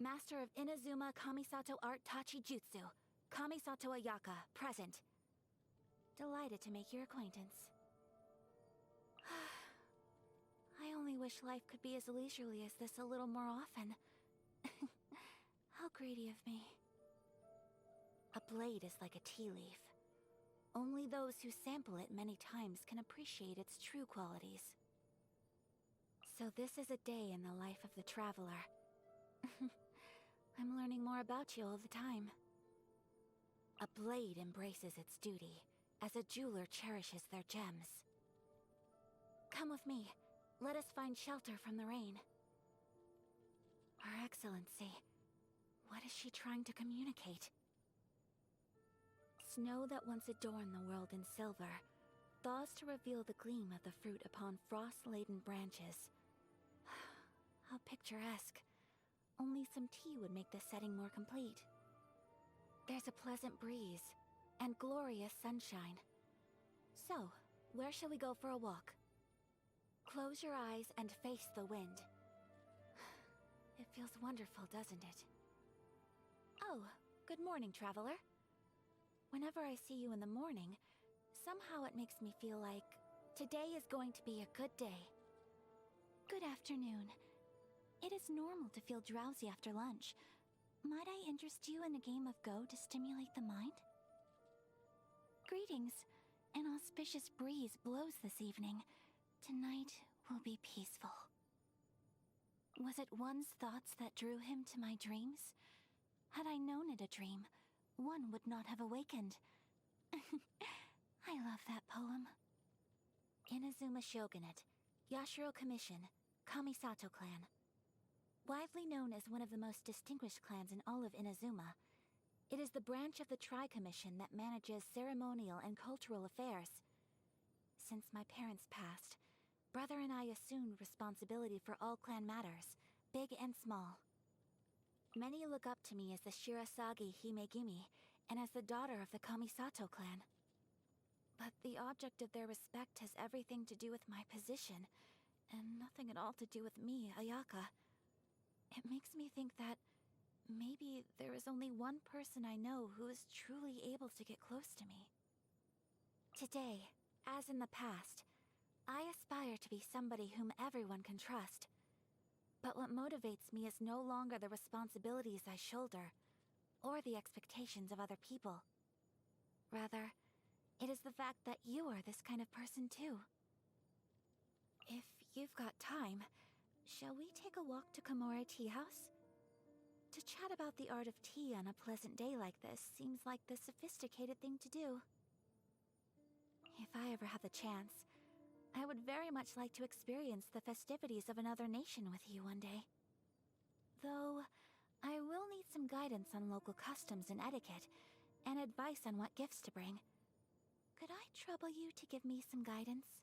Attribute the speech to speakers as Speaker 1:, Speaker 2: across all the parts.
Speaker 1: Master of Inazuma Kamisato Art Tachi Jutsu, Kamisato Ayaka, present. Delighted to make your acquaintance. I only wish life could be as leisurely as this a little more often. How greedy of me. A blade is like a tea leaf. Only those who sample it many times can appreciate its true qualities. So this is a day in the life of the traveler. I'm learning more about you all the time. A blade embraces its duty, as a jeweler cherishes their gems. Come with me. Let us find shelter from the rain. Her Excellency, what is she trying to communicate? Snow that once adorned the world in silver thaws to reveal the gleam of the fruit upon frost-laden branches. How picturesque. Only some tea would make the setting more complete. There's a pleasant breeze and glorious sunshine. So, where shall we go for a walk? Close your eyes and face the wind. It feels wonderful, doesn't it? Oh, good morning, traveler. Whenever I see you in the morning, somehow it makes me feel like today is going to be a good day. Good afternoon. It is normal to feel drowsy after lunch. Might I interest you in a game of Go to stimulate the mind? Greetings. An auspicious breeze blows this evening. Tonight will be peaceful. Was it one's thoughts that drew him to my dreams? Had I known it a dream, one would not have awakened. I love that poem. Inazuma Shogunate, Yashiro Commission, Kamisato Clan. Widely known as one of the most distinguished clans in all of Inazuma, it is the branch of the Tri-Commission that manages ceremonial and cultural affairs. Since my parents passed, Brother and I assumed responsibility for all clan matters, big and small. Many look up to me as the Shirasagi Himegimi and as the daughter of the Kamisato clan. But the object of their respect has everything to do with my position, and nothing at all to do with me, Ayaka. It makes me think that maybe there is only one person I know who is truly able to get close to me. Today, as in the past, I aspire to be somebody whom everyone can trust. But what motivates me is no longer the responsibilities I shoulder, or the expectations of other people. Rather, it is the fact that you are this kind of person too. If you've got time, shall we take a walk to Komore Tea House? To chat about the art of tea on a pleasant day like this seems like the sophisticated thing to do. If I ever have the chance, I would very much like to experience the festivities of another nation with you one day. Though, I will need some guidance on local customs and etiquette, and advice on what gifts to bring. Could I trouble you to give me some guidance?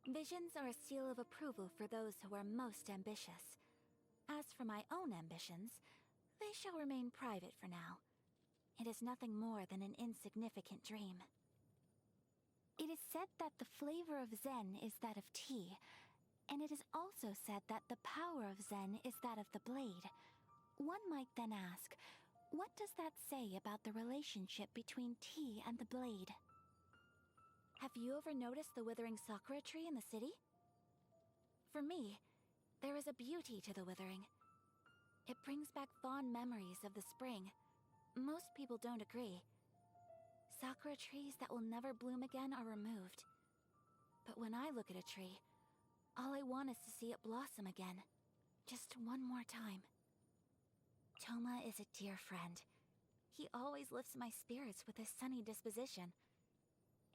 Speaker 1: Visions are a seal of approval for those who are most ambitious. As for my own ambitions, they shall remain private for now. It is nothing more than an insignificant dream. It is said that the flavor of Zen is that of tea, and it is also said that the power of Zen is that of the blade. One might then ask, what does that say about the relationship between tea and the blade? Have you ever noticed the withering sakura tree in the city? For me, there is a beauty to the withering. It brings back fond memories of the spring. Most people don't agree. Sakura trees that will never bloom again are removed. But when I look at a tree, all I want is to see it blossom again. Just one more time. Toma is a dear friend. He always lifts my spirits with his sunny disposition.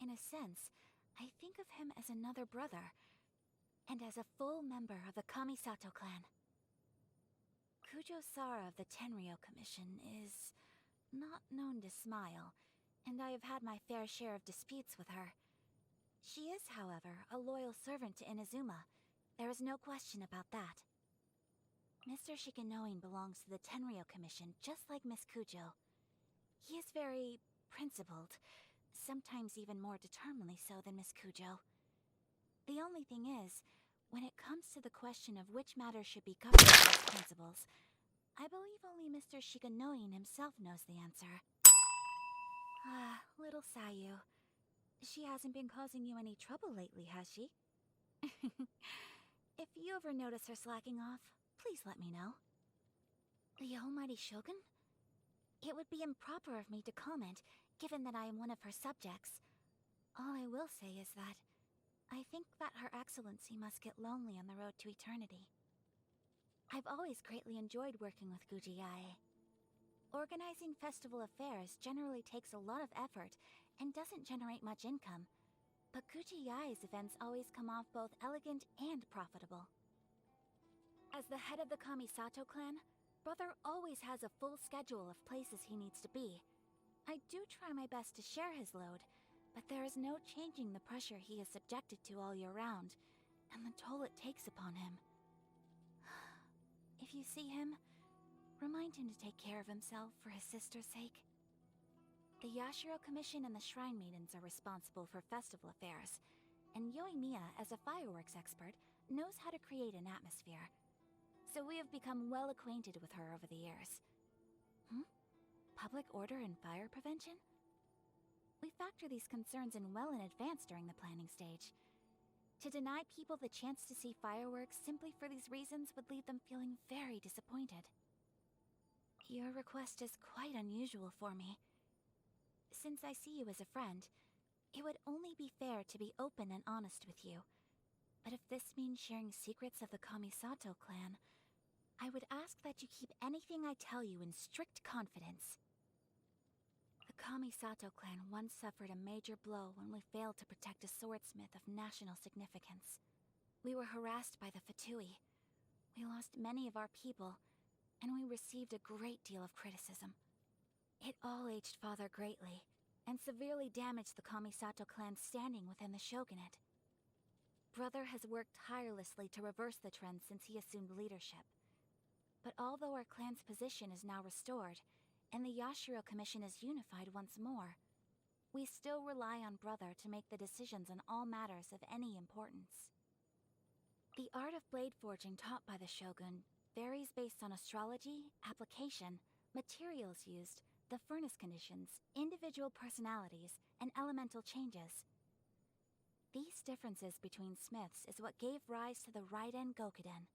Speaker 1: In a sense, I think of him as another brother, and as a full member of the Kamisato clan. Kujo-Sara of the Tenryou Commission is not known to smile, and I have had my fair share of disputes with her. She is, however, a loyal servant to Inazuma. There is no question about that. Mr. Shikanoin belongs to the Tenryou Commission, just like Miss Kujo. He is very principled, sometimes even more determinedly so than Miss Kujo. The only thing is, when it comes to the question of which matters should be governed by these principles, I believe only Mr. Shikanoin himself knows the answer. Ah, little Sayu. She hasn't been causing you any trouble lately, has she? If you ever notice her slacking off, please let me know. The Almighty Shogun? It would be improper of me to comment, given that I am one of her subjects. All I will say is that I think that Her Excellency must get lonely on the road to eternity. I've always greatly enjoyed working with Gujiae. Organizing festival affairs generally takes a lot of effort and doesn't generate much income, but Gujiae's events always come off both elegant and profitable. As the head of the Kamisato clan, Brother always has a full schedule of places he needs to be. I do try my best to share his load, but there is no changing the pressure he is subjected to all year round, and the toll it takes upon him. If you see him, remind him to take care of himself for his sister's sake. The Yashiro Commission and the Shrine Maidens are responsible for festival affairs, and Yoimiya, as a fireworks expert, knows how to create an atmosphere. So we have become well acquainted with her over the years. Public order and fire prevention? We factor these concerns in well in advance during the planning stage. To deny people the chance to see fireworks simply for these reasons would leave them feeling very disappointed. Your request is quite unusual for me. Since I see you as a friend, it would only be fair to be open and honest with you. But if this means sharing secrets of the Kamisato clan, I would ask that you keep anything I tell you in strict confidence. The Kamisato clan once suffered a major blow when we failed to protect a swordsmith of national significance. We were harassed by the Fatui. We lost many of our people, and we received a great deal of criticism. It all aged Father greatly, and severely damaged the Kamisato clan's standing within the shogunate. Brother has worked tirelessly to reverse the trend since he assumed leadership. But although our clan's position is now restored, and the Yashiro Commission is unified once more, we still rely on Brother to make the decisions on all matters of any importance. The art of blade forging taught by the Shogun varies based on astrology, application, materials used, the furnace conditions, individual personalities, and elemental changes. These differences between smiths is what gave rise to the Raiden Gokuden.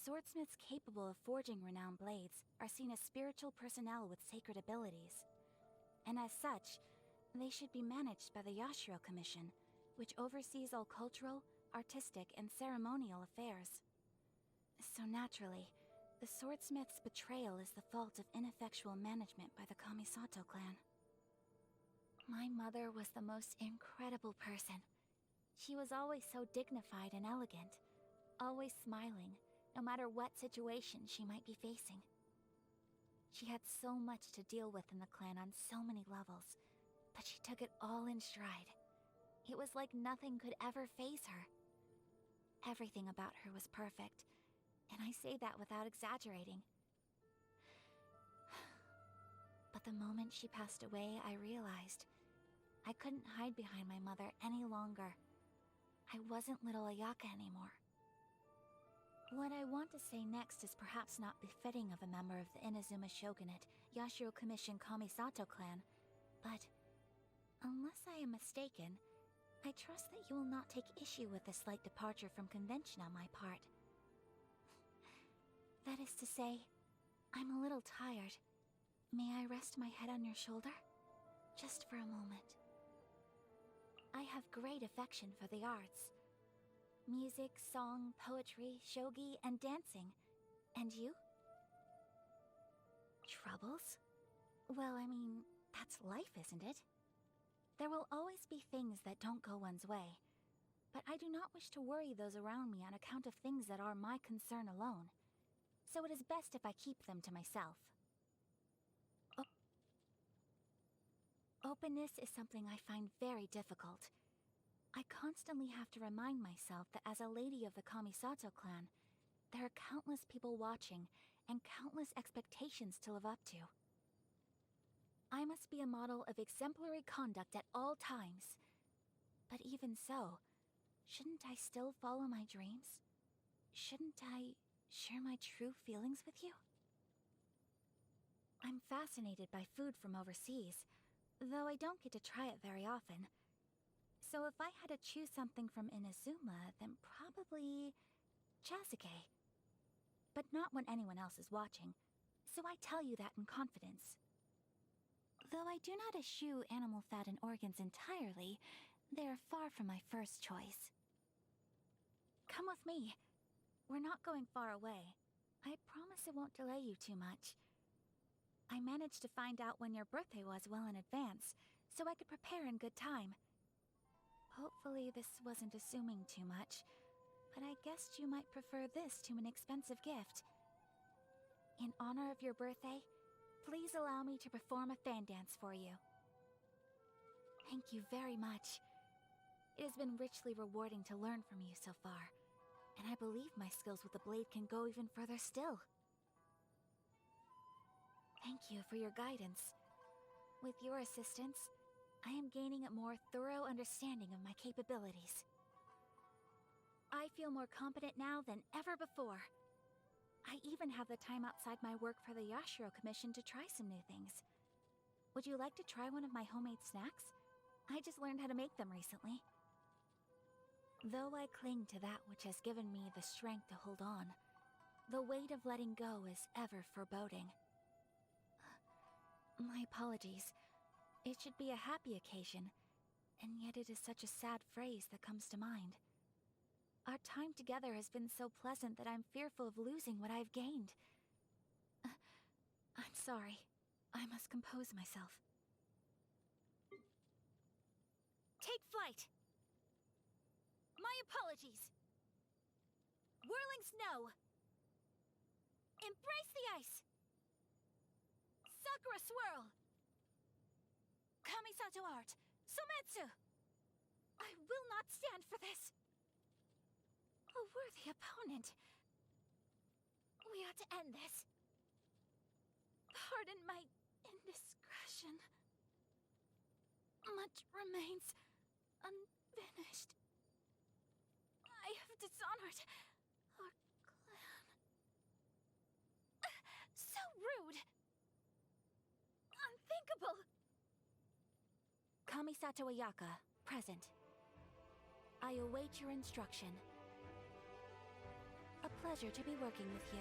Speaker 1: Swordsmiths capable of forging renowned blades are seen as spiritual personnel with sacred abilities. And as such, they should be managed by the Yashiro Commission, which oversees all cultural, artistic, and ceremonial affairs. So naturally, the swordsmith's betrayal is the fault of ineffectual management by the Kamisato clan. My mother was the most incredible person. She was always so dignified and elegant, always smiling, no matter what situation she might be facing. She had so much to deal with in the clan on so many levels, but she took it all in stride. It was like nothing could ever faze her. Everything about her was perfect, and I say that without exaggerating. But the moment she passed away, I realized I couldn't hide behind my mother any longer. I wasn't little Ayaka anymore. What I want to say next is perhaps not befitting of a member of the Inazuma Shogunate, Yashiro Commission Kamisato clan, but unless I am mistaken, I trust that you will not take issue with this slight departure from convention on my part. That is to say, I'm a little tired. May I rest my head on your shoulder? Just for a moment. I have great affection for the arts. Music, song, poetry, shogi, and dancing. And you? Troubles? Well, I mean, that's life, isn't it? There will always be things that don't go one's way. But I do not wish to worry those around me on account of things that are my concern alone. So it is best if I keep them to myself. Openness is something I find very difficult. I constantly have to remind myself that as a lady of the Kamisato clan, there are countless people watching and countless expectations to live up to. I must be a model of exemplary conduct at all times. But even so, shouldn't I still follow my dreams? Shouldn't I share my true feelings with you? I'm fascinated by food from overseas, though I don't get to try it very often. So if I had to choose something from Inazuma, then probably Chasuke. But not when anyone else is watching, so I tell you that in confidence. Though I do not eschew animal fat and organs entirely, they are far from my first choice. Come with me. We're not going far away. I promise it won't delay you too much. I managed to find out when your birthday was well in advance, so I could prepare in good time. Hopefully this wasn't assuming too much, but I guessed you might prefer this to an expensive gift. In honor of your birthday, please allow me to perform a fan dance for you. Thank you very much. It has been richly rewarding to learn from you so far, and I believe my skills with the blade can go even further still. Thank you for your guidance. With your assistance, I am gaining a more thorough understanding of my capabilities. I feel more competent now than ever before. I even have the time outside my work for the Yashiro Commission to try some new things. Would you like to try one of my homemade snacks? I just learned how to make them recently. Though I cling to that which has given me the strength to hold on, the weight of letting go is ever foreboding. My apologies. It should be a happy occasion, and yet it is such a sad phrase that comes to mind. Our time together has been so pleasant that I'm fearful of losing what I've gained. I'm sorry. I must compose myself. Take flight! My apologies! Whirling snow! Embrace the ice! Sakura swirl! Kamisato art! Sometsu! I will not stand for this! A worthy opponent. We ought to end this. Pardon my indiscretion. Much remains unfinished. I have dishonored our clan. So rude! Unthinkable! Kamisato Ayaka, present. I await your instruction. A pleasure to be working with you.